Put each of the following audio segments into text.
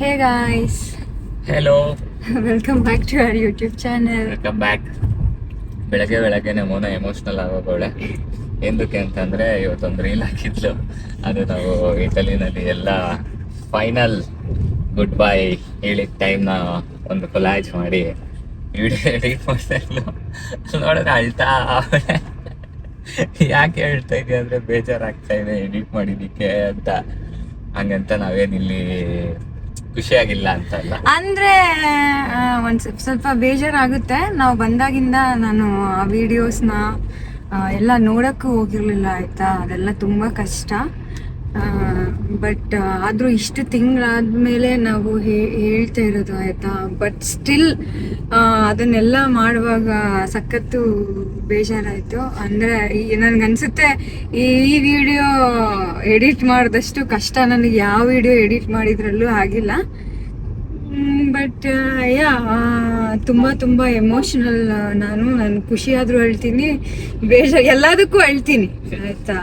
Hey guys, hello, welcome back to our YouTube channel. Welcome back. ಬೆಳಗ್ಗೆನೆ ಮೋನ emotional ಆಗೋಗವಳೆ. ಎಂದಕ್ಕೆ ಅಂತಂದ್ರೆ ಇವತ್ತೊಂದು reel ಹಾಕಿದ್ಲು. ಅದು ನಾವು ಇಟಲಿನಲ್ಲಿ ಎಲ್ಲ ಫೈನಲ್ ಗುಡ್ ಬೈ ಹೇಳಿದ ಟೈಮ್ನ ಒಂದು ಕೊಲಾಜ್ ಮಾಡಿ ವಿಡಿಯೋ ಎಡಿಟ್ ಮಾಡ್ತಾ ಇದ್ಲು. ನೋಡಿದ್ರೆ ಅಳ್ತಾ ಅವಳೆ. ಯಾಕೆ ಹೇಳ್ತಾ ಇದೆಯಾ ಅಂದ್ರೆ ಬೇಜಾರಾಗ್ತಾ ಇದೆ ಎಡಿಟ್ ಮಾಡಿದ್ದಕ್ಕೆ ಅಂತ. ಹಂಗಂತ ನಾವೇನಿಲ್ಲಿ ಖುಷಿಯಾಗಿಲ್ಲ ಅಂತ ಅಲ್ಲ, ಅಂದ್ರೆ ಒಂದ್ ಸ್ವಲ್ಪ ಬೇಜಾರಾಗುತ್ತೆ. ನಾವು ಬಂದಾಗಿಂದ ನಾನು ಆ ವಿಡಿಯೋಸ್ನ ಎಲ್ಲ ನೋಡಕ್ಕೂ ಹೋಗಿರ್ಲಿಲ್ಲ ಆಯ್ತಾ. ಅದೆಲ್ಲ ತುಂಬಾ ಕಷ್ಟ. ಬಟ್ ಆದ್ರೂ ಇಷ್ಟು ತಿಂಗಳಾದ್ಮೇಲೆ ನಾವು ಹೇಳ್ತಾ ಇರೋದು ಆಯ್ತಾ. ಬಟ್ ಸ್ಟಿಲ್ ಅದನ್ನೆಲ್ಲ ಮಾಡುವಾಗ ಸಖತ್ತು ಬೇಜಾರಾಯ್ತು. ಅಂದ್ರೆ ನನ್ಗನ್ಸುತ್ತೆ ಈ ವಿಡಿಯೋ ಎಡಿಟ್ ಮಾಡಿದಷ್ಟು ಕಷ್ಟ ನನಗೆ ಯಾವ ವಿಡಿಯೋ ಎಡಿಟ್ ಮಾಡಿದ್ರಲ್ಲೂ ಆಗಿಲ್ಲ. ಬಟ್ ತುಂಬಾ ಎಮೋಷನಲ್. ನಾನು ಖುಷಿ ಆದ್ರೂ ಅಳ್ತೀನಿ, ಎಲ್ಲದಕ್ಕೂ ಅಳ್ತೀನಿ ಆಯ್ತಾ.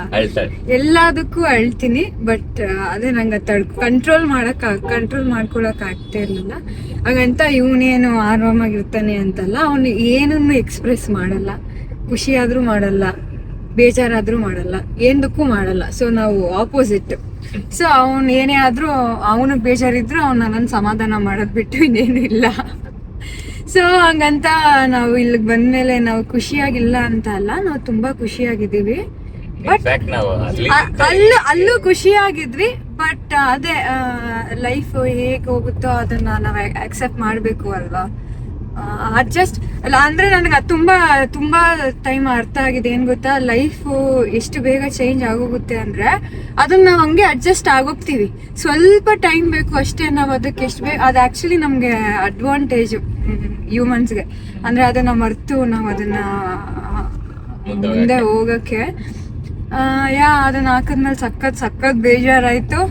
ಎಲ್ಲದಕ್ಕೂ ಅಳ್ತೀನಿ. ಬಟ್ ಅದೇ ನಂಗೆ ಕಂಟ್ರೋಲ್ ಮಾಡ್ಕೊಳಕ್ ಆಗ್ತಾ ಇರ್ಲಿಲ್ಲ. ಹಾಗಂತ ಇವನೇನು ಆರಾಮಾಗಿರ್ತಾನೆ ಅಂತಲ್ಲ, ಅವನು ಏನನ್ನು ಎಕ್ಸ್ಪ್ರೆಸ್ ಮಾಡಲ್ಲ. ಖುಷಿ ಆದ್ರೂ ಮಾಡಲ್ಲ, ಬೇಜಾರಾದ್ರೂ ಮಾಡಲ್ಲ, ಏನದಕ್ಕೂ ಮಾಡಲ್ಲ. ಸೊ ನಾವು ಆಪೋಸಿಟ್. ಸೊ ಅವನ್ ಏನೇ ಆದ್ರೂ ಅವನಿಗೆ ಬೇಜಾರಿದ್ರು ನನ್ನ ಸಮಾಧಾನ ಮಾಡೋದ್ ಬಿಟ್ಟು ಇನ್ನೇನು ಇಲ್ಲ. ಸೊ ಹಂಗಂತ ನಾವು ಇಲ್ಲಿಗೆ ಬಂದ್ಮೇಲೆ ನಾವು ಖುಷಿಯಾಗಿಲ್ಲ ಅಂತ ಅಲ್ಲ, ನಾವು ತುಂಬಾ ಖುಷಿಯಾಗಿದ್ದೀವಿ. ಬಟ್ ಅಲ್ಲೂ ಖುಷಿಯಾಗಿದ್ವಿ. ಬಟ್ ಅದೇ ಲೈಫ್ ಹೇಗೆ ಹೋಗುತ್ತೋ ಅದನ್ನ ನಾವು ಅಕ್ಸೆಪ್ಟ್ ಮಾಡ್ಬೇಕು ಅಲ್ವಾ. ಅಡ್ಜಸ್ಟ್ ಅಲ್ಲ ಅಂದ್ರೆ ನನಗೆ ತುಂಬಾ ಟೈಮ್ ಅರ್ಥ ಆಗಿದೆ. ಏನ್ ಗೊತ್ತಾ, ಲೈಫ್ ಎಷ್ಟು ಬೇಗ ಚೇಂಜ್ ಆಗೋಗುತ್ತೆ ಅಂದ್ರೆ ಅದನ್ನ ನಾವು ಹಂಗೆ ಅಡ್ಜಸ್ಟ್ ಆಗೋಗ್ತೀವಿ. ಸ್ವಲ್ಪ ಟೈಮ್ ಬೇಕು ಅಷ್ಟೇ. ನಾವು ಅದಕ್ಕೆ ಎಷ್ಟು ಬೇಕು ಅದು ಆಕ್ಚುಲಿ ನಮ್ಗೆ ಅಡ್ವಾಂಟೇಜ್ ಹ್ಯೂಮನ್ಸ್ಗೆ. ಅಂದ್ರೆ ಅದನ್ನ ಮರ್ತು ನಾವು ಅದನ್ನ ಮುಂದೆ ಹೋಗಕ್ಕೆ ಅದನ್ನ ಹಾಕಿದ್ಮೇಲೆ ಸಖತ್ ಬೇಜಾರಾಯ್ತು.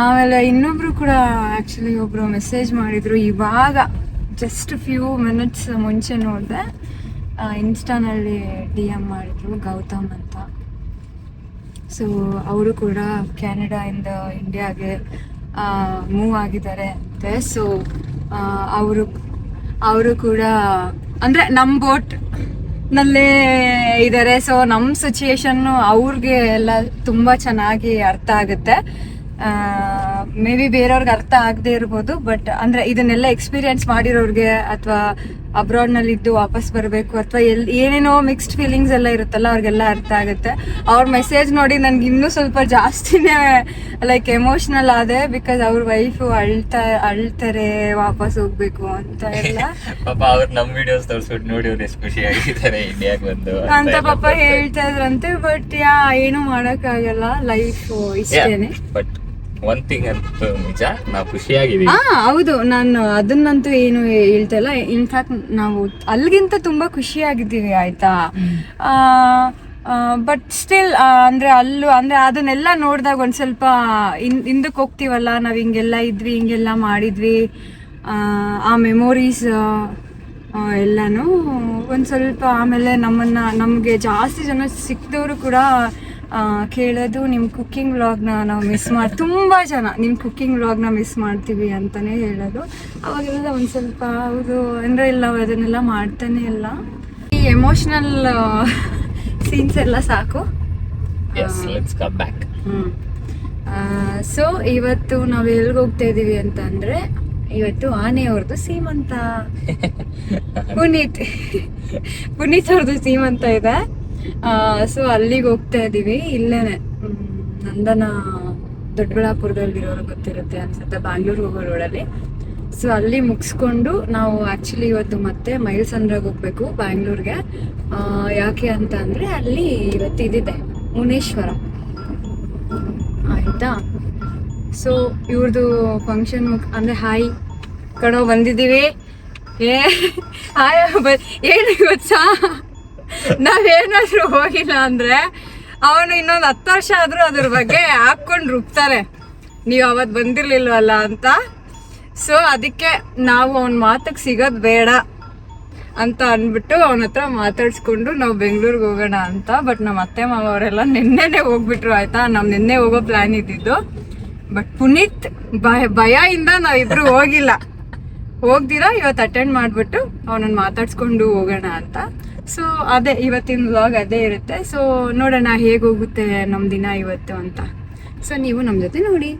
ಆಮೇಲೆ ಇನ್ನೊಬ್ರು ಕೂಡ ಆಕ್ಚುಲಿ ಒಬ್ರು ಮೆಸೇಜ್ ಮಾಡಿದ್ರು ಇವಾಗ ಜಸ್ಟ್ ಫ್ಯೂ ಮಿನಿಟ್ಸ್ ಮುಂಚೆ ನೋಡಿದೆ. ಇನ್ಸ್ಟಾನಲ್ಲಿ DM ಮಾಡಿದ್ರು, ಗೌತಮ್ ಅಂತ. ಸೊ ಅವರು ಕೂಡ ಕೆನಡಾಯಿಂದ ಇಂಡಿಯಾಗೆ ಮೂವ್ ಆಗಿದ್ದಾರೆ ಅಂತೆ. ಸೊ ಅವರು ಕೂಡ ಅಂದ್ರೆ ನಮ್ಮ ಬೋಟ್ ನಲ್ಲೇ ಇದ್ದಾರೆ. ಸೊ ನಮ್ಮ ಸಿಚುಯೇಷನ್ನು ಅವ್ರಿಗೆ ಎಲ್ಲ ತುಂಬಾ ಚೆನ್ನಾಗಿ ಅರ್ಥ ಆಗುತ್ತೆ. ಮೇ ಬಿ ಬೇರೆಯವ್ರಿಗೆ ಅರ್ಥ ಆಗದೆ ಇರ್ಬೋದು. ಬಟ್ ಅಂದ್ರೆ ಇದನ್ನೆಲ್ಲ ಎಕ್ಸ್ಪೀರಿಯನ್ಸ್ ಮಾಡಿರೋರ್ಗೆ ಅಥವಾ ಅಬ್ರಾಡ್ ನಲ್ಲಿ ಇದ್ದು ವಾಪಸ್ ಬರಬೇಕು ಅಥವಾ ಏನೇನೋ ಮಿಕ್ಸ್ಡ್ ಫೀಲಿಂಗ್ಸ್ ಎಲ್ಲ ಇರುತ್ತಲ್ಲ, ಅವ್ರಿಗೆಲ್ಲ ಅರ್ಥ ಆಗುತ್ತೆ. ಅವ್ರ ಮೆಸೇಜ್ ನೋಡಿ ನನ್ಗೆ ಇನ್ನೂ ಸ್ವಲ್ಪ ಜಾಸ್ತಿನೇ ಲೈಕ್ ಎಮೋಷನಲ್ ಆದೆ. ಬಿಕಾಸ್ ಅವ್ರ ವೈಫ್ ಅಳ್ತಾರೆ ವಾಪಸ್ ಹೋಗ್ಬೇಕು ಅಂತ ಎಲ್ಲ ಅಂತ ಪಾಪ ಹೇಳ್ತಾ ಇದ್ರಂತೆ. ಬಟ್ ಏನು ಮಾಡಕ್ ಆಗಲ್ಲ, ಲೈಫ್ ಇಷ್ಟೇನೆ. ಒನ್ ಥಿಂಗ್ ಅಂತೂ ನಿಜ, ನಾವು ಖುಷಿಯಾಗಿದ್ದೀವಿ. ಹೌದು, ನಾನು ಅದನ್ನಂತೂ ಏನು ಹೇಳ್ತಾ ಇಲ್ಲ. ಇನ್ಫ್ಯಾಕ್ಟ್ ನಾವು ಅಲ್ಲಿಗಿಂತ ತುಂಬಾ ಖುಷಿಯಾಗಿದ್ದೀವಿ ಆಯ್ತಾ. ಬಟ್ ಸ್ಟಿಲ್ ಅಂದ್ರೆ ಅದನ್ನೆಲ್ಲ ನೋಡಿದಾಗ ಒಂದ್ ಸ್ವಲ್ಪ ಹಿಂದಕ್ಕೆ ಹೋಗ್ತೀವಲ್ಲ, ನಾವ್ ಹಿಂಗೆಲ್ಲ ಇದ್ವಿ, ಹಿಂಗೆಲ್ಲ ಮಾಡಿದ್ವಿ, ಆ ಮೆಮೊರೀಸ್ ಎಲ್ಲಾನು ಒಂದ್ ಸ್ವಲ್ಪ. ಆಮೇಲೆ ನಮ್ಗೆ ಜಾಸ್ತಿ ಜನ ಸಿಕ್ಕಿದವರು ಕೂಡ ಕೇಳೋದು ನಿಮ್ಮ ಕುಕ್ಕಿಂಗ್ ವ್ಲಾಗ್ನ ನಾವು ಮಿಸ್ ತುಂಬಾ ಜನ ನಿಮ್ಮ ಕುಕ್ಕಿಂಗ್ ವ್ಲಾಗ್ನ ಮಿಸ್ ಮಾಡ್ತೀವಿ ಅಂತಾನೆ ಹೇಳೋದು. ಅವಾಗೆಲ್ಲ ಒಂದ್ ಸ್ವಲ್ಪ ಹೌದು ಅಂದ್ರೆ ಇಲ್ಲ, ಅದನ್ನೆಲ್ಲ ಮಾಡ್ತಾನೆ ಇಲ್ಲ. ಈ ಎಮೋಷನಲ್ ಸೀನ್ಸ್ ಎಲ್ಲ ಸಾಕು. ಸೊ ಇವತ್ತು ನಾವ್ ಎಲ್ಗೆ ಹೋಗ್ತಾ ಇದೀವಿ ಅಂತ ಅಂದ್ರೆ, ಇವತ್ತು ಆನೆಯವ್ರದ್ದು ಸೀಮಂತ. ಪುನೀತ್ ಅವ್ರದ್ದು ಸೀಮಂತ ಇದೆ. ಸೊ ಅಲ್ಲಿಗೆ ಹೋಗ್ತಾ ಇದೀವಿ. ಇಲ್ಲೇನೆ ನಂದನ ದೊಡ್ಡಬಳ್ಳಾಪುರದಲ್ಲಿರೋರು ಗೊತ್ತಿರುತ್ತೆ ಅನ್ಸುತ್ತೆ, ಬ್ಯಾಂಗ್ಳೂರ್ಗೆ ಹೋಗೋ ರೋಡಲ್ಲಿ. ಸೊ ಅಲ್ಲಿ ಮುಗಿಸ್ಕೊಂಡು ನಾವು ಆಕ್ಚುಲಿ ಇವತ್ತು ಮತ್ತೆ ಮೈಲ್ಸಂದ್ರಾಗ ಹೋಗ್ಬೇಕು ಬ್ಯಾಂಗ್ಳೂರ್ಗೆ. ಯಾಕೆ ಅಂತ ಅಂದ್ರೆ ಅಲ್ಲಿ ಇವತ್ತು ಇದಿದೆ ಮುನೇಶ್ವರ ಆಯ್ತಾ. ಸೊ ಇವ್ರದ್ದು ಫಂಕ್ಷನ್ ಅಂದ್ರೆ ಹಾಯ್ ಕಣೋ ಬಂದಿದ್ದೀವಿ. ಏನು ಇವತ್ತು ನಾವೇನಾದ್ರೂ ಹೋಗಿಲ್ಲ ಅಂದ್ರೆ ಅವನು ಇನ್ನೊಂದು 10 ವರ್ಷ ಆದ್ರೂ ಅದ್ರ ಬಗ್ಗೆ ಹಾಕೊಂಡು ರುಬ್ತಾರೆ, ನೀವ್ ಅವತ್ ಬಂದಿರ್ಲಿಲ್ವಲ್ಲ ಅಂತ. ಸೊ ಅದಕ್ಕೆ ನಾವು ಅವನ್ ಮಾತಕ್ಕೆ ಸಿಗೋದ್ ಬೇಡ ಅಂತ ಅಂದ್ಬಿಟ್ಟು ಅವನ ಹತ್ರ ಮಾತಾಡ್ಸ್ಕೊಂಡು ನಾವು ಬೆಂಗ್ಳೂರ್ಗೆ ಹೋಗೋಣ ಅಂತ. ಬಟ್ ನಮ್ಮ ಅತ್ತೆ ಮಾವ ಅವರೆಲ್ಲ ನಿನ್ನೆನೆ ಹೋಗ್ಬಿಟ್ರು ಆಯ್ತಾ. ನಾವು ನಿನ್ನೆ ಹೋಗೋ ಪ್ಲಾನ್ ಇದ್ದಿದ್ದು. ಬಟ್ ಪುನೀತ್ ಭಯದಿಂದ ನಾವಿಬ್ರು ಹೋಗಿಲ್ಲ. ಹೋಗ್ದಿರಾ ಇವತ್ತು ಅಟೆಂಡ್ ಮಾಡ್ಬಿಟ್ಟು ಅವನನ್ನ ಮಾತಾಡ್ಸ್ಕೊಂಡು ಹೋಗೋಣ ಅಂತ. ಸೊ ಅದೇ ಇವತ್ತಿನ ವ್ಲಾಗ್ ಅದೇ ಇರುತ್ತೆ. ಸೊ ನೋಡೋಣ ಹೇಗೆ ಹೋಗುತ್ತೆ ನಮ್ಮ ದಿನ ಇವತ್ತು ಅಂತ. ಸೊ ನೀವು ನಮ್ಮ ಜೊತೆ ನೋಡಿ.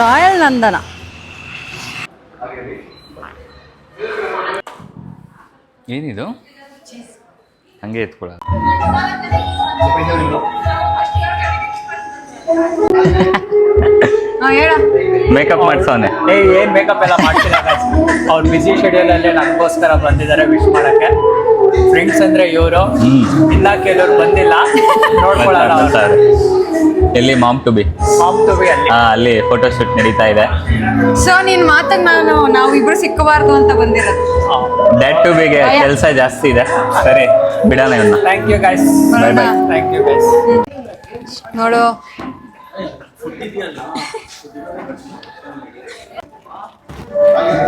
ರಾಯಲ್ ನಂದನ ಏನಿದು ಹಂಗೆ ಎತ್ಕೊಳ. ಹೇಳ ಮೇಕಪ್ ಮಾಡ್ಸೋನೆ. ಏನ್ ಮೇಕಪ್ ಎಲ್ಲ ಮಾಡ್ತಿಲ್ಲ ಅವ್ರು ಬಿಸಿ ಶೆಡ್ಯೂಲ್ ಅಲ್ಲಿ ನನಗೋಸ್ಕರ ಬಂದಿದ್ದಾರೆ ವಿಶ್ ಮಾಡಕ್ಕೆ. ಫ್ರೆಂಡ್ಸ್ ಅಂದ್ರೆ ಇವರು, ಇನ್ನ ಕೆಲವ್ರು ಬಂದಿಲ್ಲ, ನೋಡ್ಕೊಳ್ಳೋಣ. ಎಲ್ಲಿ ಮಾಮ್ ಟು ಬಿ ಅಲ್ಲಿ ಅಲ್ಲಿ ಫೋಟೋ ಶೂಟ್ ನಡೀತಾ ಇದೆ. ಸೊ ನೀನ್ ಮಾತಾಗ ನಾವು ಇಬ್ರು ಸಿಕ್ಕಬಾರ್ದು ಅಂತ ಬಂದಿರೋದು. ಡ್ಯಾಡ್ ಟು ಬಿಗೆ ಕೆಲಸ ಜಾಸ್ತಿ ಇದೆ. ಸರಿ ಬಿಡೋಣ ಇವನ್ನ. Thank you guys. Bye bye. Thank you guys. ನೋಡು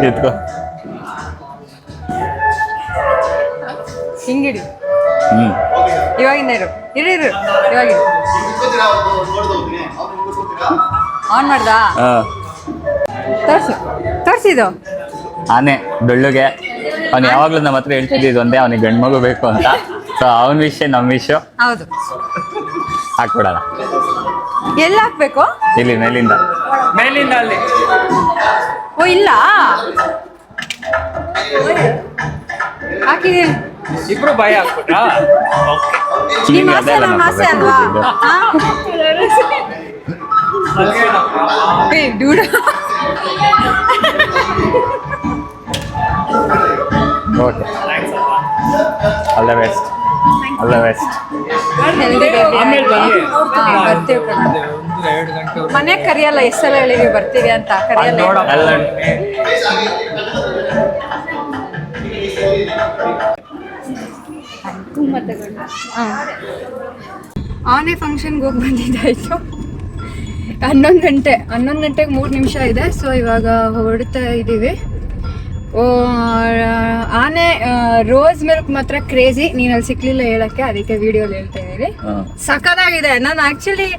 ಎತ್ಕೋ. ಹಿಂಗಿಡಿ. ಇವಾಗಿಂದ ಇರು ಇವಾಗ ಆನ್ ಮಾಡ್ದಾ? ತೋರ್ಸಿದು ಆನೆ ಡೊಳ್ಳುಗೆ ಅವ್ನು ಯಾವಾಗ್ಲೂ ನಮ್ಮ ಹತ್ರ ಹೇಳ್ತಿದ್ದು ಒಂದೇ, ಅವನಿಗೆ ಗಂಡು ಮಗು ಬೇಕು ಅಂತ. ಸೊ ಅವನ ವಿಷಯ ನಮ್ಮ ವಿಷಯ ಹೌದು. ಹಾಕ್ಬಿಡೋಣ. ಎಲ್ಲಿ ಹಾಕ್ಬೇಕು? ಇಲ್ಲಿ ಮೇಲಿಂದ ಅಲ್ಲಿ ಓ ಇಲ್ಲ ಹಾಕಿದೀನಿ. ಇಬ್ರು ಭಯ ಹಾಕ್ಬಿಟ್ರಾ? ನಿಮ್ಮ ಆಸೆ ನಮ್ಮ ಆಸೆ ಅಲ್ವಾ? ಡೂಡ okay. All the best. All the best. ಆಮೇಲೆ ಬನ್ನಿ. ಬರ್ತೀವಿ. 2 ಗಂಟೆ ಮನೆ ಕರಿಯಲ್ಲ, ಎಷ್ಟೆಲ್ಲ ಹೇಳಿವಿ ಬರ್ತೀವಿ ಅಂತ. ಕರಿಯಲ್ಲ. ಆನೆ ಫಂಕ್ಷನ್ಗೆ ಹೋಗಿ ಬಂದಿದ್ದಾಯ್ತು. 11 ಗಂಟೆಗೆ 3 ನಿಮಿಷ ಇದೆ. ಸೊ ಇವಾಗ ಹೊರಡ್ತಾ ಇದ್ದೀವಿ. ಆನೆ ರೋಸ್ ಮಿಲ್ಕ್ ಮಾತ್ರ ಕ್ರೇಜಿ. ನೀನಲ್ಲಿ ಸಿಕ್ಲಿಲ್ಲ ಹೇಳಕ್ಕೆ, ಅದಕ್ಕೆ ವಿಡಿಯೋಲಿ ಹೇಳ್ತಾ ಇದ್ದೀವಿ. ಸಖತ್ತಾಗಿದೆ. ನಾನು ಆಕ್ಚುಲಿ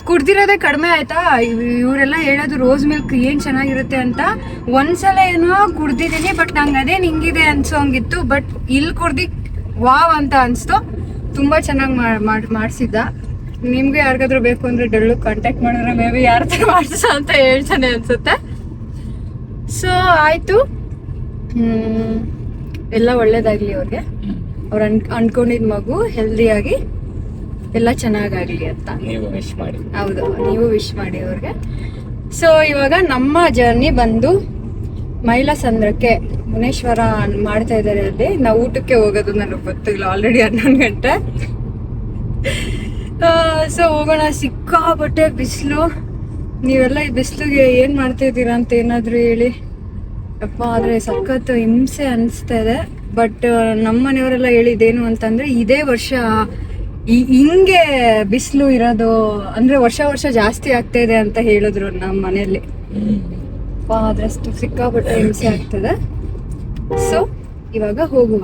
ಕುಡ್ದಿರೋದೇ ಕಡಿಮೆ ಆಯ್ತಾ. ಇವರೆಲ್ಲ ಹೇಳೋದು ರೋಸ್ ಮಿಲ್ಕ್ ಏನ್ ಚೆನ್ನಾಗಿರುತ್ತೆ ಅಂತ. ಒಂದ್ಸಲ ಏನೋ ಕುಡ್ದಿದ್ದೀನಿ, ಬಟ್ ನಂಗೆ ಅದೇ ಹಿಂಗಿದೆ ಅನ್ಸೋಂಗಿತ್ತು. ಬಟ್ ಇಲ್ಲಿ ಕುಡ್ದಿ ವಾವ್ ಅಂತ ಅನ್ಸ್ತು. ತುಂಬಾ ಚೆನ್ನಾಗಿ ಮಾಡಿಸಿದ್ದ. ನಿಮ್ಗೆ ಯಾರಿಗಾದ್ರೂ ಬೇಕು ಅಂದ್ರೆ ಡೊಳ್ಳು ಕಾಂಟ್ಯಾಕ್ಟ್ ಮಾಡಿದ್ರೆ ಮೇ ಬಿ ಯಾರ ಥರ ಮಾಡಿಸ ಅಂತ ಹೇಳ್ತಾನೆ ಅನ್ಸುತ್ತೆ. ಸೊ ಆಯ್ತು, ಎಲ್ಲ ಒಳ್ಳೇದಾಗ್ಲಿ ಅವ್ರಿಗೆ. ಅವ್ರು ಅನ್ಕೊಂಡಿದ್ ಮಗು ಹೆಲ್ದಿಯಾಗಿ ಎಲ್ಲ ಚೆನ್ನಾಗಾಗ್ಲಿ ಅಂತ ನೀವು ವಿಶ್ ಮಾಡಿ. ಹೌದು, ನೀವು ವಿಶ್ ಮಾಡಿ ಅವ್ರಿಗೆ. ಸೊ ಇವಾಗ ನಮ್ಮ ಜರ್ನಿ ಬಂದು ಮೈಲಾಸಂದ್ರಕ್ಕೆ ಮುನೇಶ್ವರ ಮಾಡ್ತಾ ಇದ್ದಾರೆ. ಅಲ್ಲಿ ನಾವು ಊಟಕ್ಕೆ ಹೋಗೋದು ನನಗೆ ಗೊತ್ತಿಲ್ಲ. ಆಲ್ರೆಡಿ 11 ಗಂಟೆ. ಸೊ ಹೋಗೋಣ. ಸಿಕ್ಕಾಪಟ್ಟೆ ಬಿಸಿಲು. ನೀವೆಲ್ಲ ಈ ಬಿಸಿಲಿಗೆ ಏನ್ ಮಾಡ್ತಾ ಇದ್ದೀರಾ ಅಂತ ಏನಾದ್ರು ಹೇಳಿ ಅಪ್ಪ. ಆದ್ರೆ ಸಖತ್ ಹಿಂಸೆ ಅನಿಸ್ತಾ ಇದೆ. ಬಟ್ ನಮ್ಮ ಮನೆಯವರೆಲ್ಲ ಹೇಳಿದ್ದೇನು ಅಂತಂದ್ರೆ ಇದೇ ವರ್ಷ ಹಿಂಗೆ ಬಿಸಿಲು ಇರೋದು, ಅಂದ್ರೆ ವರ್ಷ ಜಾಸ್ತಿ ಆಗ್ತಾ ಇದೆ ಅಂತ ಹೇಳಿದ್ರು ನಮ್ಮ ಮನೆಯಲ್ಲಿ. ಅದ್ರಷ್ಟು ಸಿಕ್ಕಾಪಟ್ಟೆ ಹಿಂಸೆ ಆಗ್ತದೆ. ಸೊ ಇವಾಗ ಹೋಗುವ.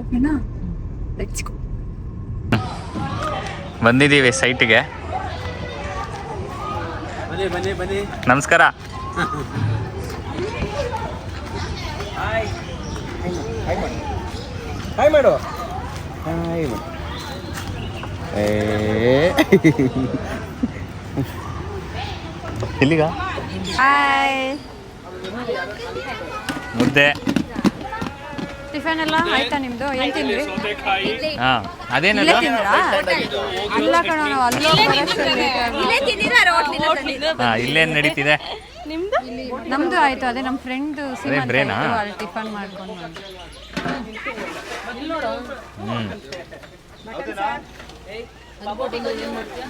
ಓಕೆನಾ? Let's go. ಬಂದಿದ್ದೀವಿ ಸೈಟ್ಗೆ. ಬನ್ನಿ. ನಮಸ್ಕಾರ. ಹಾಯ್ ಮಾಡು. ಎಲ್ಲಿಗ? ಹಾಯ್. ಮುದ್ದೆ. ಟಿಫನ್ ಎಲ್ಲ ಆಯ್ತಾ ನಿಮ್ದು? ಏನ್ ತಿಂದ್ರಿ? ಹಾ ಅದೇನಲ್ಲ ಇಲ್ಲೇ ತಿಂದ್ರಾ? ಅಲ್ಲ ಕಣೋ, ಅಲ್ಲೋ ಇಲ್ಲೇನ್ ನಡೀತಿದೆ? ನಮ್ದು ಆಯ್ತು. ಅದೇ ನಮ್ಮ ಫ್ರೆಂಡ್ ಬ್ರೇನಾ? ಅಲ್ಲಿ ಟಿಫನ್ ಮಾಡ್ಕೊಂಡು ಬಂದ್ವಿ.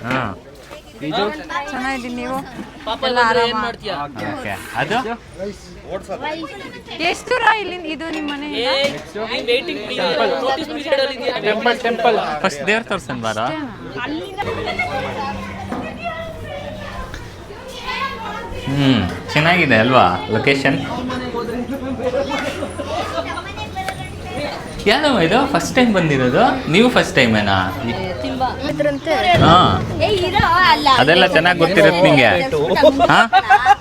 ಹಾ ಚೆನ್ನಾಗಿದ್ದೀನಿ. ನೀವು ಎಲ್ಲ ಆರಾಮ? ಓಕೆ. ಅದು ಎಷ್ಟು ದೂರ ಇಲ್ಲಿ? ಇದು ನಿಮ್ಮ ಮನೆ? ಟೆಂಪಲ್ ಫಸ್ಟ್ ದೇವ್ರ ತೋರ್ಸನ್ ಬಾರ. ಚೆನ್ನಾಗಿದೆ ಅಲ್ವಾ ಲೊಕೇಶನ್? ಯಾವ್ದಮ್ಮ ಇದು ಫಸ್ಟ್ ಟೈಮ್ ಬಂದಿರೋದು? ನೀವು ಫಸ್ಟ್ ಟೈಮೇನಾ? ಹಾ, ಅದೆಲ್ಲ ಚೆನ್ನಾಗಿ ಗೊತ್ತಿರುತ್ತೆ ನಿಂಗೆ. ಹಾ,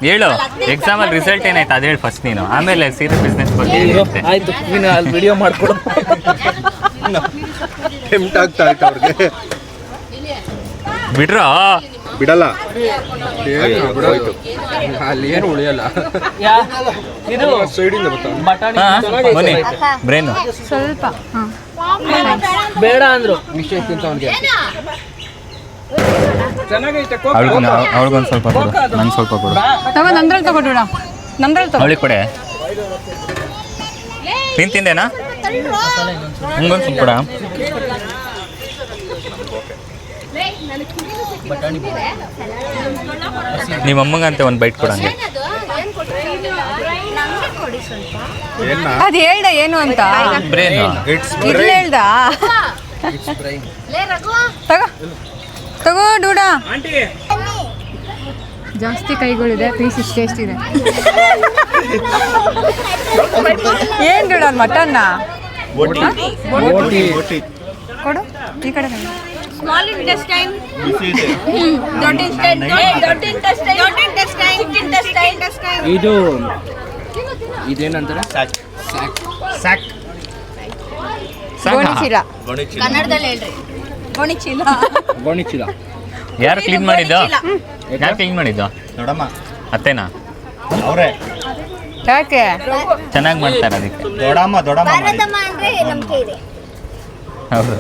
ಹೇಳು ಎಕ್ಸಾಮಲ್ಲಿ ರಿಸಲ್ಟ್ ಏನಾಯ್ತು ಅದು ಹೇಳಿ ಫಸ್ಟ್ ನೀನು, ಆಮೇಲೆ ಸೀರೆ ಬಿಸ್ನೆಸ್ ಬಗ್ಗೆ ಇರುತ್ತೆ. ಆಯ್ತು, ನೀನು ಅಲ್ಲಿ ವಿಡಿಯೋ ಮಾಡ್ಕೊಡು. ಟೆಂಪ್ಟ್ ಆಗ್ತಾ ಇತ್ತು ಅವ್ರಿಗೆ. ಬಿಡ್ರೋ ಬಿಡಲ್ಲ, ಅಲ್ಲಿ ಏನು ಉಳಿಯಲ್ಲ. ಇದು ಸೈಡಿಂದ ಬರ್ತಾ ಬಟಾಣಿ ಬನ್ನಿ ಬ್ರೇನು ಸ್ವಲ್ಪ ಬೇಡ ಅಂದ್ರು. ಚೆನ್ನಾಗೈತೆ. ಅವಳಿಗೊಂದು ಸ್ವಲ್ಪ ಕೊಡು, ನಂಗೆ ಸ್ವಲ್ಪ ಕೊಡು. ತಗೋ, ನಂದ್ರಲ್ಲಿ ತಗೊಬಿಡ, ನಂದ್ರಲ್ಲಿ ತಗೋ. ಅವಳಿಗೆ ಕೊಡೆ. ತಿಂದೇನಾ? ಹಂಗೊಂದು ಸ್ವಲ್ಪ ಕೊಡ. ನಿಮ್ಮ ಅಮ್ಮಂಗಂತೆ ಒಂದು ಬೈಟ್ ಕೊಡಂಗೆ. ಅದ್ ಹೇಳ್ದ ಏನು ಅಂತ? ಬ್ರೇನು ಇದು ಹೇಳ್ದ. ತಗೋ ತಗೋ ಡೂಡ. ಜಾಸ್ತಿ ಕೈಗಳಿದೆ, ಪೀಸ್ ಇಷ್ಟ ಎಷ್ಟಿದೆ. ಏನ್ ಡೂಡ ಮಟನ್ನ ಕೊಡು ಈ ಕಡೆ. Small intestine. Don't intestine. Don't intestine. Don't intestine. Intestine. ಇದು ಇದೇನಂತಾರೆ? ಸ್ಯಾಕ್. ಗೋಣಿಚೀಲ. ಕನ್ನಡದಲ್ಲಿ ಹೇಳ್ರಿ. ಗೋಣಿಚೀಲ. ಗೋಣಿಚೀಲ. ಯಾರು ಕ್ಲೀನ್ ಮಾಡಿದ್ದು? ಯಾರು ಕ್ಲೀನ್ ಮಾಡಿದ್ದು? ನೋಡಮ್ಮ, ಅತ್ತೇನಾ? ಅವರೇ ಯಾಕೆ? ಚೆನ್ನಾಗಿ ಮಾಡ್ತಾರೆ ಅದಕ್ಕೆ. ದೊಡಮ್ಮ ಭಾರತಮ್ಮ ಅಂದ್ರೆ ನಂಬಿಕೆ ಇದೆ. ಹೌದು,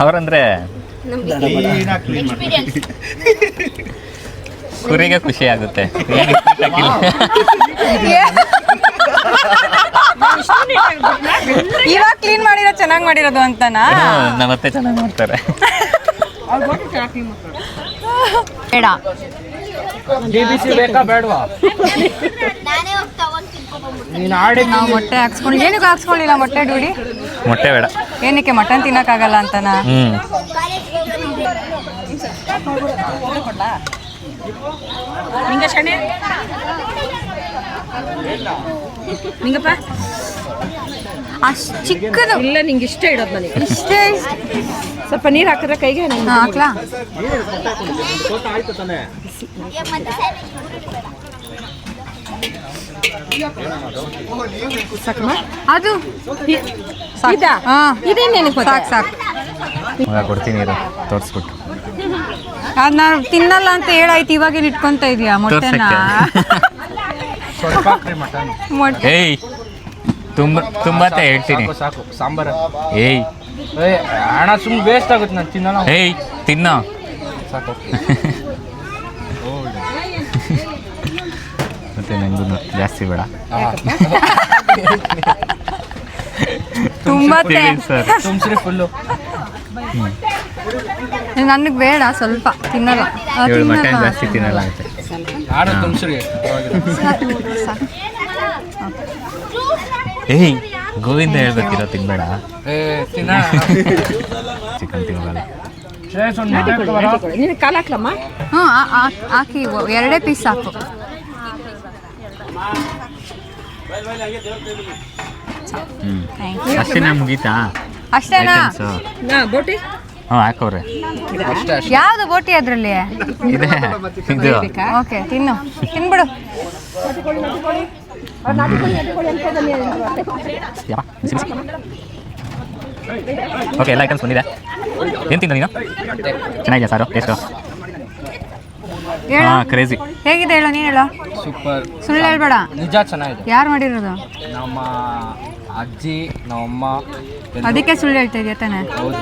ಅವರಂದ್ರೆ Experience. ಕುರಿಗೆ ಖುಷಿ ಆಗುತ್ತೆ. ಇವಾಗ ಕ್ಲೀನ್ ಮಾಡಿರೋ ಚೆನ್ನಾಗಿ ಮಾಡಿರೋದು ಅಂತನಾ? ಮತ್ತೆ ಚೆನ್ನಾಗಿ ಮಾಡ್ತಾರೆ. ಬೇಡ, BBC ಬೇಕಾ ಬೇಡವಾ? ನಾನೇ ಹೋಗಿ ತಗೊಂಡ್ ತಿನ್ಕೊಂಡ್ಬಂದ್ಬಿಡ್ತೀನಿ. ನೀನು ಆಡಿ ನಾವು ಮೊಟ್ಟೆ ಹಾಕ್ಸ್ಕೊಂಡು ಏನಕ್ಕೆ ಹಾಕ್ಸ್ಕೊಳ್ಳಿಲ್ಲ ಮೊಟ್ಟೆ ಡೂಡಿ? ಮೊಟ್ಟೆ ಬೇಡ. ಏನಕ್ಕೆ? ಮಟನ್ ತಿನ್ನಕ್ಕಾಗಲ್ಲ ಅಂತನಾ? ಅಷ್ಟು ಚಿಕ್ಕದು ಇಲ್ಲ, ನಿಂಗೆ ಇಷ್ಟ ಇಡೋದು ನನಗೆ. ಇಷ್ಟೇ. ಸ್ವಲ್ಪ ನೀರು ಹಾಕಿದ್ರೆ ಕೈಗೆ ಹಾಕ್ಲಾ? ಆಯ್ತು ತಾನೆ. ಅದು ಇದಾ? ಹಾ, ಇದೇನು ನೆನಪು? ಸಾಕು ಸಾಕು. ಕೊಡ್ತೀನಿ ಇರು, ತೋರಿಸ್ಬಿಟ್ಟು. ಅದ್ ನಾನು ತಿನ್ನಲ್ಲ ಅಂತ ಹೇಳಾಯ್ತು, ಇವಾಗೇನು ಇಟ್ಕೊಂತ ಇದೀಯಾ ಮೊಟ್ಟೆನ? ಸ್ವಲ್ಪ ಹಾಕ್ರಿ ಮಟನ್. ಮೊಟ್ಟೆ ಏಯ್, ತುಂಬಾ ಹೇಳ್ತೀನಿ. ಸಾಕು ಸಾಂಬಾರು. ಏಯ್ ಹಣ ಸುಮ್ಮನೆ ವೇಸ್ಟ್ ಆಗುತ್ತೆ, ನಾನು ತಿನ್ನಲ್ಲ. ಏಯ್ ತಿನ್ನ. ಸಾಕು. ಮತ್ತೆ ನಂಗೂ ಜಾಸ್ತಿ ಬೇಡ. ತುಂಬಾ ಸರ್ ತುಂಬ್ಸ್ರಿ ಫುಲ್ಲು. ನನಗೆ ಬೇಡ, ಸ್ವಲ್ಪ ತಿನ್ನಲ್ಲ. ಇವಳು ಮಟನ್ ಜಾಸ್ತಿ ತಿನ್ನಲ್ಲ ಅಂತೆ. ಆಡ ತುಂಬ್ಸ್ರಿ. ಏಯ್ ಗೋವಿಂದ ಹೇಳ್ಬೇಕಿರೋ ತಿನ್ಬೇಡ. ತಿನ್ನ. ಚಿಕನ್ ತಿನ್ನಲ್ಲ. ನೀನು ಕಾಲು ಹಾಕ್ಲಮ್ಮ. ಹ್ಞೂ ಹಾಕಿ, ಎರಡೇ ಪೀಸ್ ಸಾಕು. ಅಷ್ಟೇನಾ? ಮುಗೀತಾ ಅಷ್ಟೇನಾ? ಬೋಟಿ ಹ್ಞೂ ಹಾಕವ್ರೆ. ಯಾವ್ದು ಬೋಟಿ ಅದ್ರಲ್ಲಿ ಇದೆ ಇದು. ಓಕೆ, ತಿನ್ನು, ತಿನ್ಬಿಡು. ಓಕೆ, ಎಲ್ಲ ಐಟಮ್ಸ್ ಬಂದಿದೆ. ಏನು ತಿಂದ ನೀನು? ಚೆನ್ನಾಗಿದೆ ಸಾರು, ಟೇಸ್ಟು. ಹೇಳು, ಹಾಂ, ಕ್ರೇಜಿ. ಹೇಗಿದೆ ಹೇಳು, ನೀನು ಹೇಳು. ಸೂಪರ್. ಸುಳ್ಳು ಹೇಳ್ಬೇಡ. ನಿಜ ಚೆನ್ನಾಗಿದೆ. ಯಾರು ಮಾಡಿರೋದು? ನಮ್ಮ ಅಜ್ಜಿ, ನಮ್ಮಮ್ಮ. ಅದಕ್ಕೆ ಸುಳ್ಳು ಹೇಳ್ತಾ ಇದೆಯಾ ತಾನೆ? ಹೌದು.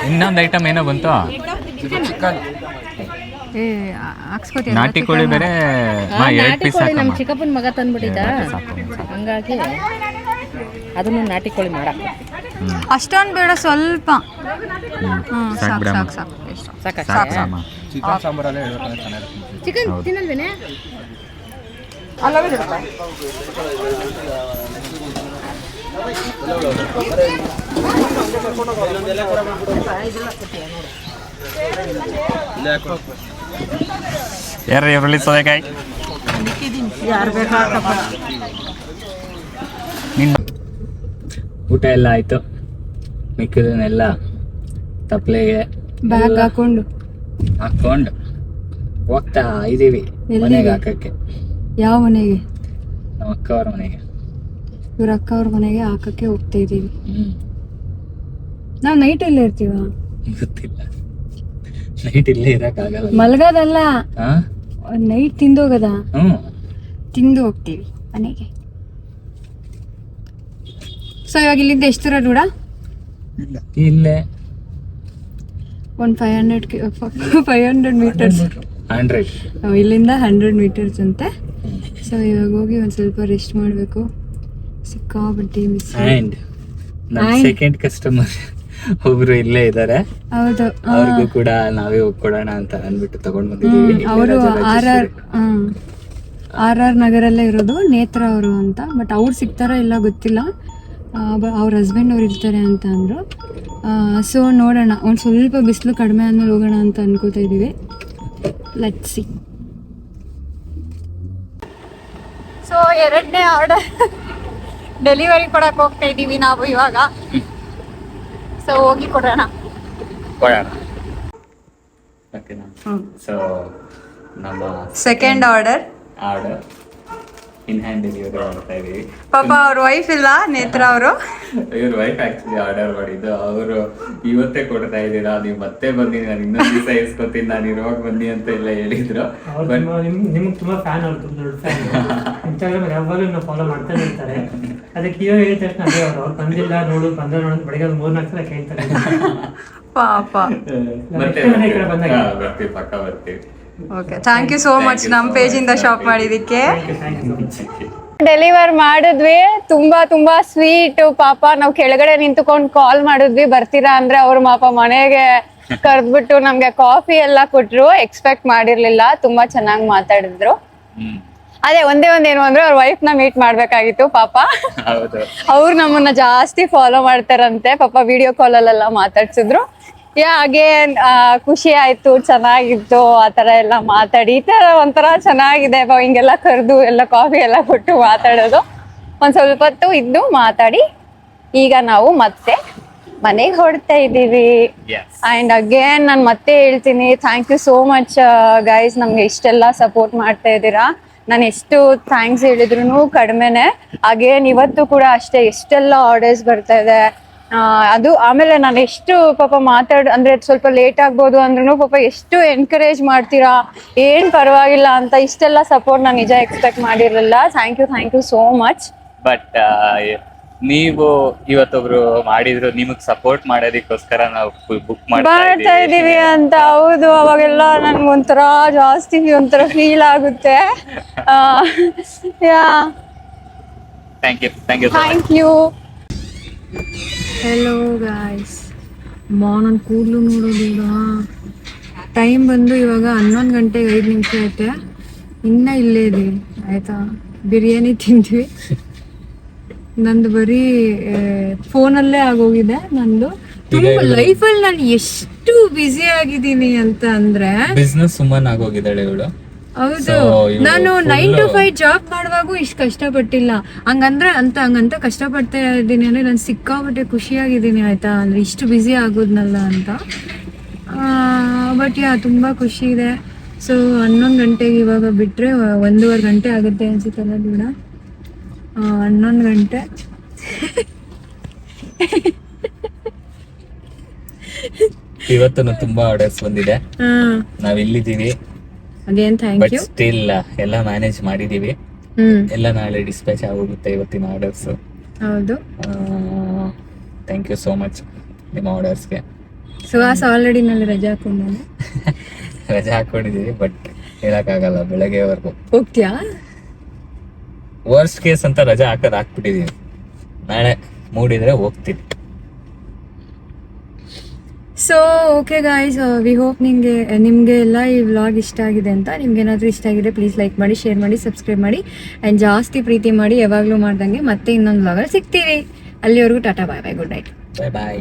ಇನ್ನೊಂದು ಐಟಮ್ ಏನೋ ಬಂತು. ಚಿಕನ್. ಏ, ಹಾಕ್ಸ್ಕೊತೀಯ? ನಾಟಿ ಕೋಳಿ ಬೇರೆ. ಎರಡು ಪೀಸ್ ಕೋಳಿ ನಮ್ಮ ಸಾಕಮ್ಮ. ಚಿಕ್ಕಪ್ಪನ ಮಗ ತಂದ್ಬಿಟ್ಟಿದ್ದ, ಸಾಕು. ಹಂಗಾಗಿ ಅದನ್ನು ನಾಟಿ ಕೋಳಿ ಮಾಡ. ಅಷ್ಟೊಂದು ಬೇಡ, ಸ್ವಲ್ಪ. ಸಾಕು ಸಾಕು ಬಿಡಮ್ಮ. ಸಾಕು ಸಾಕು. ಸಾಕ ಸಾಕು ಸಾಮ. ಚಿಕನ್ ಸಾಂಬಾರಲ್ಲೇ ಹೇಳ್ಬೇಕಂದ್ರೆ ಚೆನ್ನಾಗಿರುತ್ತೆ. ಚಿಕನ್ ಹೌದು. ತಿನ್ನಲ್ವೇನೆ? ಯಾರು ಇವರಲ್ಲಿ ಸೋರೆಕಾಯಿ? ನಿನ್ನ ಊಟ ಎಲ್ಲ ಆಯಿತು. ಮಿಕ್ಕಿದನ್ನೆಲ್ಲ ತಪ್ಪಲೆಗೆ ಬ್ಯಾಗ್ ಹಾಕೊಂಡು ಹೋಗ್ತಾ ಇದೀವಿ ಎಲ್ಲಿಗೆ? ಮನೆಗೆ ಹಾಕಕ್ಕೆ. ಯಾವ ಮನೆಗೆ? ನಮ್ಮ ಅಕ್ಕ ಅವ್ರ ಮನೆಗೆ. ಇವ್ರ ಅಕ್ಕ ಅವ್ರ ಮನೆಗೆ ಹಾಕಕ್ಕೆ ಹೋಗ್ತಾ ಇದೀವಿ. ಹ್ಮ್ ನಾವ್ ನೈಟ್ ಎಲ್ಲೇ ಇರ್ತೀವ? ಗೊತ್ತಿಲ್ಲ, ನೈಟ್ ಇಲ್ಲೇ ಇರಕ್ಕಾಗಲ್ಲ. ಮಲ್ಗದಲ್ಲ, ಹಾ ನೈಟ್ ತಿಂದೋಗದ, ತಿಂದು ಹೋಗ್ತೀವಿ ಮನೆಗೆ. ಸೊ ಇವಾಗ ಇಲ್ಲಿಂದ ಎಷ್ಟು ದೂರ ರೂಢ? ಇಲ್ಲೇ ಒಂದು 500 ಮೀಟರ್ಸ್. 100 ಇಲ್ಲಿಂದ 100 ಮೀಟರ್ಸ್ ಅಂತೆ. ಸೊ ಇವಾಗ ಹೋಗಿ ಒಂದು ಸ್ವಲ್ಪ ರೆಸ್ಟ್ ಮಾಡಬೇಕು. ಸಿಕ್ಕಾಪಟ್ಟಿ ಮಿಸ್. ಅಂಡ್ ನಮ್ಮ ಸೆಕೆಂಡ್ ಕಸ್ಟಮರ್ ಒಬ್ರು ಇಲ್ಲೇ ಇದ್ದಾರೆ. ಹೌದು, ಅವ್ರಿಗೂ ಕೂಡ ನಾವೇ ಹೋಗ್ಕೊಡೋಣ ಅಂತ ಅಂದ್ಬಿಟ್ಟು ತಗೊಂಡ್ ಬಂದಿದ್ದೀವಿ. ಅವರು RR ನಗರಲ್ಲೇ ಇರೋದು, ನೇತ್ರ ಅವರು ಅಂತ. ಬಟ್ ಅವ್ರು ಸಿಗ್ತಾರ ಇಲ್ಲ ಗೊತ್ತಿಲ್ಲ. ಅವ್ರ ಹಸ್ಬೆಂಡ್ ಅವ್ರು ಇರ್ತಾರೆ ಅಂತ ಅಂದರು. ಸೊ ನೋಡೋಣ, ಒಂದು ಸ್ವಲ್ಪ ಬಿಸಿಲು ಕಡಿಮೆ ಆದ್ಮೇಲೆ ಹೋಗೋಣ ಅಂತ ಅನ್ಕೋತಾ ಇದ್ದೀವಿ. Let's see. ಸೊ 2ನೇ ಆರ್ಡರ್ ಡೆಲಿವರಿ ಕೊಡಕ್ಕೆ ಹೋಗ್ತಾ ಇದ್ದೀವಿ ನಾವು ಇವಾಗ. ಸೊ ಹೋಗಿ ಕೊಡೋಣ. ಸೊ ನಮ್ಮ second order in hand delivery ಮಾಡ್ತಾ ಇದೀವಿ. ಪಾಪ ಅವ್ರ ವೈಫ್ ಇಲ್ಲ, ನೇತ್ರ ಅವರು. ಇವ್ರ ವೈಫ್ ಆಕ್ಚುಲಿ ಆರ್ಡರ್ ಮಾಡಿದ್ದು. ಅವರು ಇವತ್ತೇ ಕೊಡ್ತಾ ಇದ್ದೀರಾ, ನೀವು ಮತ್ತೆ ಬಂದಿ, ನಾನು ಇನ್ನೊಂದು ದಿವಸ ಇಸ್ಕೊತೀನಿ, ನಾನು ಇರುವಾಗ ಬನ್ನಿ ಅಂತ ಎಲ್ಲ ಹೇಳಿದ್ರು. ನಿಮ್ಗೆ ತುಂಬಾ ಫ್ಯಾನ್, ಅವ್ರು ತುಂಬ ದೊಡ್ಡ ಫ್ಯಾನ್. ಇನ್ಸ್ಟಾಗ್ರಾಮ್ ಯಾವಾಗಲೂ ಫಾಲೋ ಮಾಡ್ತಾನೆ ಇರ್ತಾರೆ. ಅದಕ್ಕೆ ಇವಾಗ ಹೇಳಿದ ತಕ್ಷಣ ಅದೇ ಅವ್ರು ಬಂದಿಲ್ಲ ನೋಡು ಅಂತ ಬೆಳಗ್ಗೆ 3-4 ಸಲ ಕೇಳ್ತಾರೆ. ಪಾಪ. ಮತ್ತೆ ಬರ್ತೀವಿ, ಪಕ್ಕ ಬರ್ತೀವಿ. Okay, thank you so much ನಮ್ಮ ಪೇಜಿಂದ ಶಾಪ್ ಮಾಡಿದ್ದಕ್ಕೆ. Thank you so much. Deliver ಮಾಡಿದ್ವಿ, ತುಂಬಾ ಸ್ವೀಟ್. ಪಾಪ ನಾವು ಕೆಳಗಡೆ ನಿಂತ್ಕೊಂಡು ಕಾಲ್ ಮಾಡಿದ್ವಿ ಬರ್ತೀರಾ ಅಂದ್ರೆ ಅವ್ರು ಪಾಪ ಮನೆಗೆ ಕರೆದ್ಬಿಟ್ಟು ನಮ್ಗೆ ಕಾಫಿ ಎಲ್ಲ ಕೊಟ್ರು. ಎಕ್ಸ್ಪೆಕ್ಟ್ ಮಾಡಿರ್ಲಿಲ್ಲ, ತುಂಬಾ ಚೆನ್ನಾಗಿ ಮಾತಾಡಿದ್ರು. ಅದೇ ಒಂದೇ ಏನು ಅಂದ್ರೆ ಅವ್ರ ವೈಫ್ ನ ಮೀಟ್ ಮಾಡ್ಬೇಕಾಗಿತ್ತು. ಪಾಪ ಅವ್ರು ನಮ್ಮನ್ನ ಜಾಸ್ತಿ ಫಾಲೋ ಮಾಡ್ತಾರಂತೆ. ಪಾಪ ವಿಡಿಯೋ ಕಾಲಲ್ಲೆಲ್ಲ ಮಾತಾಡ್ಸಿದ್ರು. ಅಗೇನ್ ಖುಷಿ ಆಯ್ತು, ಚೆನ್ನಾಗಿತ್ತು. ಆ ತರ ಎಲ್ಲ ಮಾತಾಡಿ, ಈ ತರ ಒಂಥರ ಚೆನ್ನಾಗಿದೆ. ಹಿಂಗೆಲ್ಲ ಕರೆದು ಎಲ್ಲ ಕಾಫಿ ಎಲ್ಲ ಕೊಟ್ಟು ಮಾತಾಡೋದು. ಒಂದ್ ಸ್ವಲ್ಪ ಹೊತ್ತು ಇದ್ದು ಮಾತಾಡಿ ಈಗ ನಾವು ಮತ್ತೆ ಮನೆಗೆ ಹೊರಡ್ತಾ ಇದ್ದೀವಿ. ಅಂಡ್ ಅಗೇನ್ ನಾನು ಮತ್ತೆ ಹೇಳ್ತೀನಿ, thank you so much guys, ನಮ್ಗೆ ಇಷ್ಟೆಲ್ಲ ಸಪೋರ್ಟ್ ಮಾಡ್ತಾ ಇದ್ದೀರಾ. ನಾನು ಎಷ್ಟು ಥ್ಯಾಂಕ್ಸ್ ಹೇಳಿದ್ರು ಕಡಿಮೆನೆ. ಅಗೇನ್ ಇವತ್ತು ಕೂಡ ಅಷ್ಟೇ, ಎಷ್ಟೆಲ್ಲ ಆರ್ಡರ್ಸ್ ಬರ್ತಾ ಇದೆ. ಅದು ಆಮೇಲೆ ನಾನು ಎಷ್ಟು ಪಾಪ ಅಂದ್ರೆ ಸ್ವಲ್ಪ ಲೇಟ್ ಆಗ್ಬೋದು ಅಂದ್ರೂ ಪಾಪ ಎಷ್ಟು ಎನ್ಕರೇಜ್ ಮಾಡ್ತೀರಾ, ಏನ್ ಪರವಾಗಿಲ್ಲ ಅಂತ. ಇಷ್ಟೆಲ್ಲ ಸಪೋರ್ಟ್ ನಾನು ನಿಜ ಎಕ್ಸ್ಪೆಕ್ಟ್ ಮಾಡಿರಲಿಲ್ಲ. Thank you so much. But ನೀವು ಇವತ್ತೊಬ್ರು ಮಾಡಿದ್ರು, ನಿಮಗ್ ಸಪೋರ್ಟ್ ಮಾಡೋದಕ್ಕೋಸ್ಕರ ನಾವು ಬುಕ್ ಮಾಡ್ತಾ ಇದೀವಿ ಅಂತ. ಹೌದು, ಅವಾಗೆಲ್ಲ ನನ್ಗೆ ಒಂಥರ ಜಾಸ್ತಿ ಒಂಥರ ಫೀಲ್ ಆಗುತ್ತೆ. Thank you. ಹೆಲೋ ಗಾಯ್ಸ್, ನನ್ನ ಕೂದಲು ನೋಡೋದೀಗ. ಟೈಮ್ ಬಂದು ಇವಾಗ 11 ಗಂಟೆಗೆ 5 ನಿಮಿಷ ಐತೆ. ಇನ್ನ ಇಲ್ಲೇ ಇದೀವಿ ಆಯ್ತಾ. ಬಿರಿಯಾನಿ ತಿಂದ್ವಿ. ನಂದು ಬರೀ ಫೋನಲ್ಲೇ ಆಗೋಗಿದೆ ನಂದು. ಲೈಫಲ್ಲಿ ನಾನು ಎಷ್ಟು ಬ್ಯುಸಿ ಆಗಿದ್ದೀನಿ ಅಂತ ಅಂದ್ರೆ, ಬಿಸ್ನೆಸ್ ಸುಮ್ಮನೆ ಆಗೋಗಿದ್ದಾಳೆ ಇವಳು. ಹೌದು, ನಾನು 9 to 5 ಜಾಬ್ ಮಾಡುವಾಗೂ ಇಷ್ಟು ಕಷ್ಟಪಟ್ಟಿಲ್ಲ. ಹಂಗಂತ ಕಷ್ಟಪಡ್ತಾ ಇದ್ದೀನಿ ಅಂದ್ರೆ ನಾನು ಸಿಕ್ಕಾಪಟ್ಟೆ ಖುಷಿಯಾಗಿದ್ದೀನಿ ಆಯ್ತಾ. ಅಂದ್ರೆ ಇಷ್ಟು ಬ್ಯುಸಿ ಆಗೋದ್ನಲ್ಲ ಅಂತ. ಬಟ್ ತುಂಬಾ ಖುಷಿ ಇದೆ. ಸೊ 11 ಗಂಟೆಗೆ ಇವಾಗ ಬಿಟ್ರೆ 1.5 ಗಂಟೆ ಆಗುತ್ತೆ ಅನ್ಸುತ್ತಲ್ಲ ಕೂಡ. 11 ಗಂಟೆ. ಇವತ್ತು ತುಂಬಾ ಆರ್ಡರ್ಸ್ ಬಂದಿದೆ. ನಾವ್ ಇಲ್ಲಿದ್ದೀವಿ. Again thank you. ಸ್ಟಿಲ್ ಎಲ್ಲ ಮ್ಯಾನೇಜ್ ಮಾಡಿದೀವಿ. ಎಲ್ಲ ನಾಳೆ ಡಿಸ್ಪ್ಯಾಚ್ ಆಗೋಗುತ್ತೆ ಇವತ್ತಿನ ಆರ್ಡರ್ಸ್. ಹೌದು, ಥ್ಯಾಂಕ್ ಯು ಸೋ ಮಚ್ ನಿಮ್ಮ ಆರ್ಡರ್ಸ್ಗೆ. ಸುಹಾಸ್ ಆಲ್ರೆಡಿ ನಲ್ಲಿ ರಜಾ ಹಾಕೊಂಡಾನೆ. ರಜಾ ಹಾಕೊಂಡಿದೀವಿ, ಬಟ್ ಹೇಳಕ್ಕಾಗಲ್ಲ, ಬೆಳಗ್ಗೆವರೆಗೂ ಹೋಗ್ತೀಯಾ? ವರ್ಸ್ಟ್ ಕೇಸ್ ಅಂತ ರಜಾ ಹಾಕ್ಬಿಟ್ಟಿದೀವಿ. ನಾಳೆ ಮೂಡಿದ್ರೆ ಹೋಗ್ತೀನಿ. So okay guys, we hope ನಿಮಗೆ ಎಲ್ಲ ಈ ವ್ಲಾಗ್ ಇಷ್ಟ ಆಗಿದೆ ಅಂತ. ನಿಮ್ಗೆ ಏನಾದರೂ ಇಷ್ಟ ಆಗಿದೆ ಪ್ಲೀಸ್ ಲೈಕ್ ಮಾಡಿ, ಶೇರ್ ಮಾಡಿ, ಸಬ್ಸ್ಕ್ರೈಬ್ ಮಾಡಿ ಆ್ಯಂಡ್ ಜಾಸ್ತಿ ಪ್ರೀತಿ ಮಾಡಿ. ಯಾವಾಗಲೂ ಮಾಡ್ದಂಗೆ ಮತ್ತೆ ಇನ್ನೊಂದು ವ್ಲಾಗಲ್ಲಿ ಸಿಗ್ತೀವಿ. ಅಲ್ಲಿವರೆಗೂ ಟಾಟಾ, ಬಾಯ್ ಬಾಯ್, ಗುಡ್ ನೈಟ್. ಬಾಯ್.